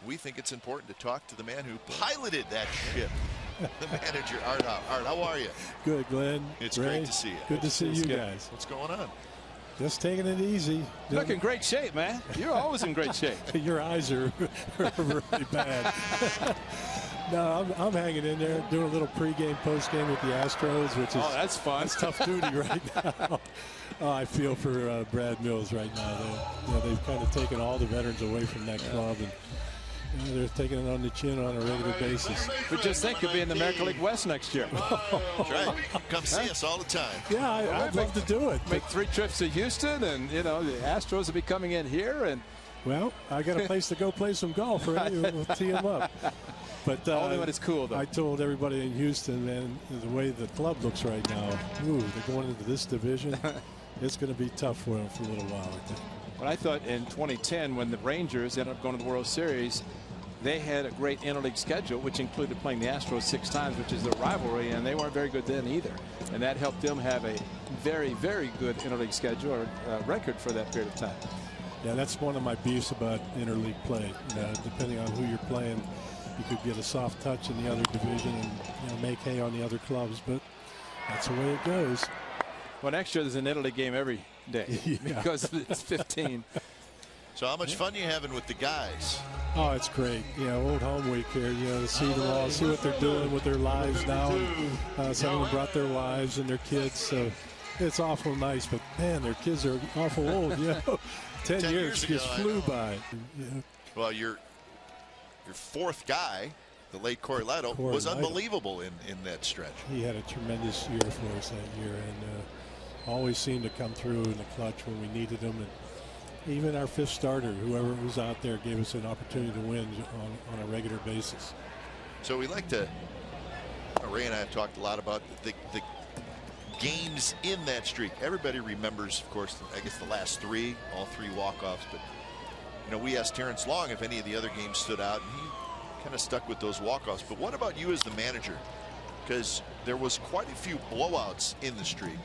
we think it's important to talk to the man who piloted that ship, the manager, Art Howe. Art, how are you? Good, Glenn. It's Ray, great to see you. Good to see you guys. What's going on? Just taking it easy. You look in great shape, man. You're always in great shape. Your eyes are really bad. No, I'm hanging in there, doing a little pregame, postgame with the Astros, which is that's fun. It's tough duty right now. I feel for Brad Mills right now. They've kind of taken all the veterans away from that club, and they're taking it on the chin on a regular basis. But just think, you'll be in the American League West next year. That's right. Come see us all the time. Yeah, I'd love to do it. Make 3 trips to Houston, and the Astros will be coming in here. And well, I got a place to go play some golf. Right? We'll tee them up. But only when it's cool, though. I told everybody in Houston, man, the way the club looks right now, they're going into this division. It's going to be tough for them for a little while, I think. But I thought in 2010, when the Rangers ended up going to the World Series, they had a great interleague schedule, which included playing the Astros 6 times, which is their rivalry, and they weren't very good then either. And that helped them have a very, very good interleague schedule or record for that period of time. Yeah, that's one of my beefs about interleague play. Depending on who you're playing, you could get a soft touch in the other division and make hay on the other clubs, but that's the way it goes. Well, next year there's an interleague game every day because it's 15. So how much fun are you having with the guys? Oh, it's great. Old home week here, to see them all, see what they're doing with their lives now. And, some of them brought their wives and their kids, so it's awful nice. But, man, their kids are awful old, 10 years ago, just flew by. Well, your 4th guy, the late Corey Leto, was unbelievable in that stretch. He had a tremendous year for us that year, and always seemed to come through in the clutch when we needed him. And even our 5th starter, whoever was out there, gave us an opportunity to win on a regular basis. So we like to, Ray and I have talked a lot about the games in that streak. Everybody remembers, of course, I guess the last 3, all 3 walk-offs, but we asked Terrence Long if any of the other games stood out, and he kind of stuck with those walk-offs. But what about you as the manager? Because there was quite a few blowouts in the streak,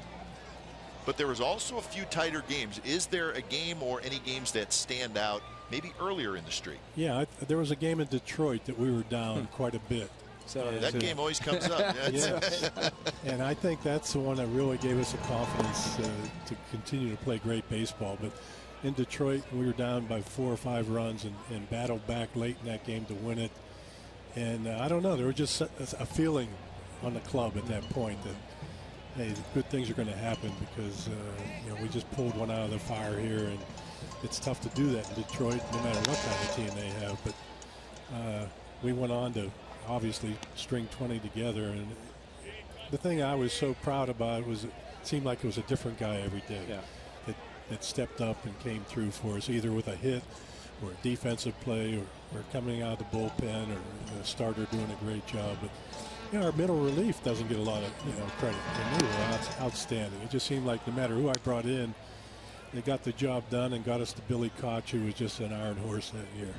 but there was also a few tighter games. Is there a game or any games that stand out maybe earlier in the streak? Yeah, there was a game in Detroit that we were down quite a bit. That game always comes up. And I think that's the one that really gave us the confidence to continue to play great baseball. But in Detroit, we were down by 4 or 5 runs and battled back late in that game to win it. And I don't know, there was just a feeling on the club at that point that, hey, good things are going to happen because we just pulled one out of the fire here, and it's tough to do that in Detroit no matter what kind of team they have. But we went on to obviously string 20 together, and the thing I was so proud about was it seemed like it was a different guy every day that stepped up and came through for us, either with a hit or a defensive play or coming out of the bullpen or a starter doing a great job. But our middle relief doesn't get a lot of credit, and they were outstanding. It just seemed like no matter who I brought in, they got the job done and got us to Billy Koch, who was just an iron horse that year.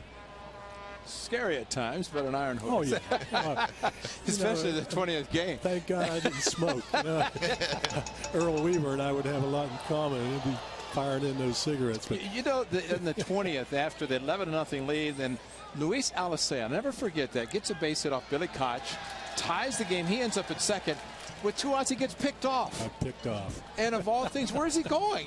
Scary at times, but an iron horse. Oh, yeah. Especially the 20th game. Thank God I didn't smoke. Earl Weaver and I would have a lot in common. He'd be firing in those cigarettes. But in the 20th, after the 11-0 lead, then Luis Alicea, I'll never forget that, gets a base hit off Billy Koch, ties the game. He ends up at second. With 2 outs, he gets picked off. Picked off. And of all things, where's he going?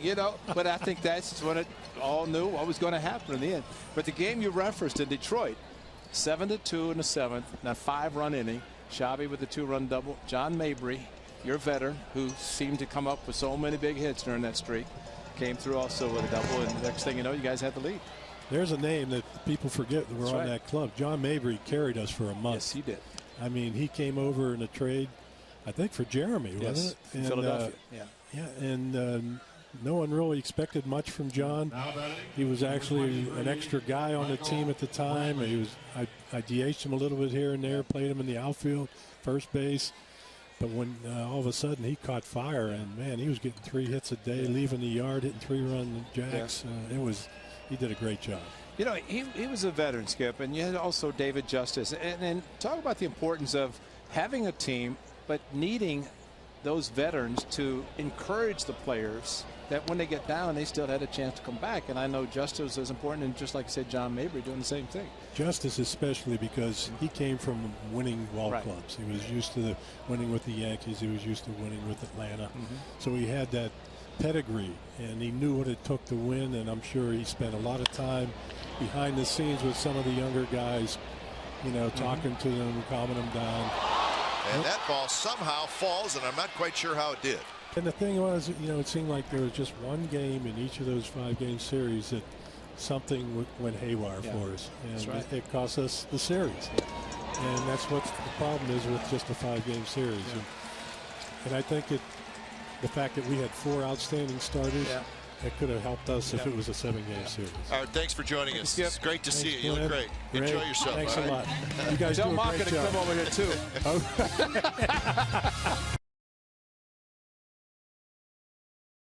But I think that's when it all knew what was going to happen in the end. But the game you referenced in Detroit, 7-2 in the 7th, now 5-run inning. Shabby with the 2-run double. John Mabry, your veteran, who seemed to come up with so many big hits during that streak, came through also with a double. And the next thing you know, you guys had the lead. There's a name that people forget that we're on that club. John Mabry carried us for a month. Yes, he did. I mean, he came over in a trade, I think, for Jeremy, wasn't it? From Philadelphia. Yeah, and no one really expected much from John. He was actually an extra guy on the team at the time. I DH'd him a little bit here and there, played him in the outfield, first base. But when all of a sudden he caught fire, and man, he was getting 3 hits a day, leaving the yard, hitting 3-run jacks. He did a great job. He was a veteran, Skip, and you had also David Justice. And talk about the importance of having a team, but needing those veterans to encourage the players that when they get down, they still had a chance to come back. And I know Justice is important, and just like I said, John Mabry doing the same thing. Justice especially because he came from winning ball clubs. He was used to winning with the Yankees. He was used to winning with Atlanta. So he had that pedigree, and he knew what it took to win, and I'm sure he spent a lot of time behind the scenes with some of the younger guys, you know, talking to them, calming them down. And that ball somehow falls, and I'm not quite sure how it did. And the thing was, you know, it seemed like there was just one game in each of those 5-game series that something went haywire for us, and it cost us the series. And that's what the problem is with just a 5-game series. And I think the fact that we had 4 outstanding starters, that could have helped us if it was a 7-game series. All right, thanks for joining us. It's great to see you. You look great. Great. Enjoy yourself. Thanks a lot. You guys Tell do a Mark great to job. come over here too.